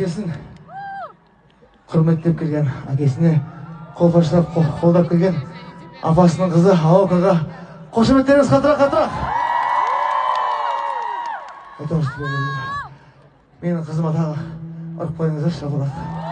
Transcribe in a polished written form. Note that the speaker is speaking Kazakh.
әкесін құрметтеп келген, әкесіне қол қошылап, қолдап келген апасының қызы Алокаға қошеметтеріңіз қатырақ. Менің қызыма тағы ұрып қойыңыздар, шапалақ.